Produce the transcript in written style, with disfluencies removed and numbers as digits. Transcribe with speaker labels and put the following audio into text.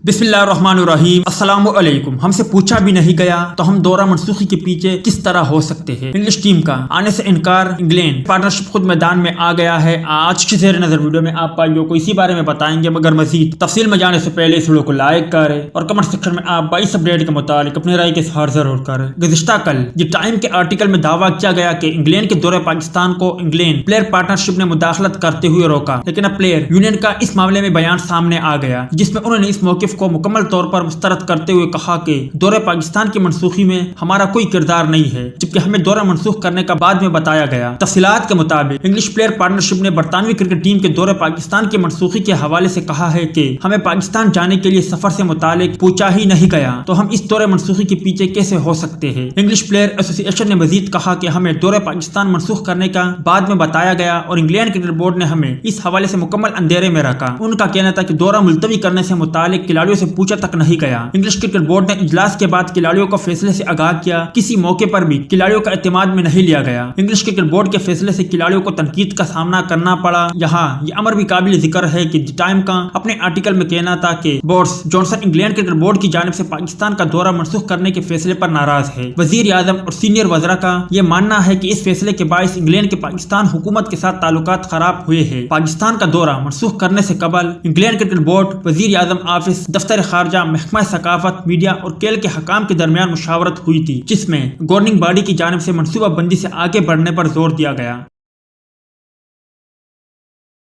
Speaker 1: बिस्मिल्लाहिर्रहमानिर्रहीम। अस्सलाम वालेकुम। हमसे पूछा भी नहीं गया तो हम दौरा मनसूखी के पीछे किस तरह हो सकते हैं। इंग्लिश टीम का आने से इनकार, इंग्लैंड पार्टनरशिप खुद मैदान में आ गया है। आज की ज़ेर नज़र वीडियो में आप भाइयों को इसी बारे में बताएंगे, मगर मजीद तफसील में जाने से पहले इस वीडियो को लाइक करें और कमेंट सेक्शन में आप इस अपडेट के मुताबिक अपनी राय के इज़हार जरूर करें। गुज़िश्ता कल द टाइम के आर्टिकल में दावा किया गया कि इंग्लैंड के दौरे पाकिस्तान को इंग्लैंड प्लेयर पार्टनरशिप ने मुदाखलत करते हुए रोका, लेकिन अब प्लेयर यूनियन का इस मामले में बयान सामने आ गया, जिसमें उन्होंने इस मौक़िफ़ को मुकम्मल तौर पर मुस्तरद करते हुए कहा कि दौरे पाकिस्तान की मनसूखी में हमारा कोई किरदार नहीं है, जबकि हमें दौरा मनसूख करने का बाद में बताया गया। तफसीलात के मुताबिक इंग्लिश प्लेयर पार्टनरशिप ने बरतानवी क्रिकेट टीम के दौरे पाकिस्तान की मनसूखी के हवाले से कहा है कि हमें पाकिस्तान जाने के लिए सफर से मुतालिक पूछा ही नहीं गया, तो हम इस दौरे मनसूखी के पीछे कैसे हो सकते हैं। इंग्लिश प्लेयर एसोसिएशन ने मजीद कहा कि हमें दौरे पाकिस्तान मनसूख करने का बाद में बताया गया और इंग्लैंड क्रिकेट बोर्ड ने हमें इस हवाले से मुकम्मल अंधेरे में रखा। उनका कहना था कि दौरा मुलतवी करने से मुतालिक खिलाड़ियों से पूछा तक नहीं गया। इंग्लिश क्रिकेट बोर्ड ने इजलास के बाद खिलाड़ियों को फैसले से आगाह किया, किसी मौके पर भी खिलाड़ियों का एतमाद में नहीं लिया गया। इंग्लिश क्रिकेट बोर्ड के फैसले से खिलाड़ियों को तनकीद का सामना करना पड़ा। यहाँ ये अमर भी काबिल जिक्र है कि द टाइम का अपने आर्टिकल में कहना था कि Boris Johnson England cricket board की जानिब से पाकिस्तान का दौरा मनसूख करने के फैसले पर नाराज है। वजीर आजम और सीनियर वज़रा का यह मानना है कि इस फैसले के बायस इंग्लैंड के पाकिस्तान हुकूमत के साथ ताल्लुकात खराब हुए हैं। पाकिस्तान का दौरा मनसूख करने से कबल इंग्लैंड क्रिकेट बोर्ड, वजीर आजम ऑफिस, दफ्तर खारजा, महकमा सकाफत, मीडिया और खेल के हकाम के दरमियान मुशावरत हुई थी, जिसमें गवर्निंग बॉडी की जानिब से मनसूबा बंदी से आगे बढ़ने पर जोर दिया गया।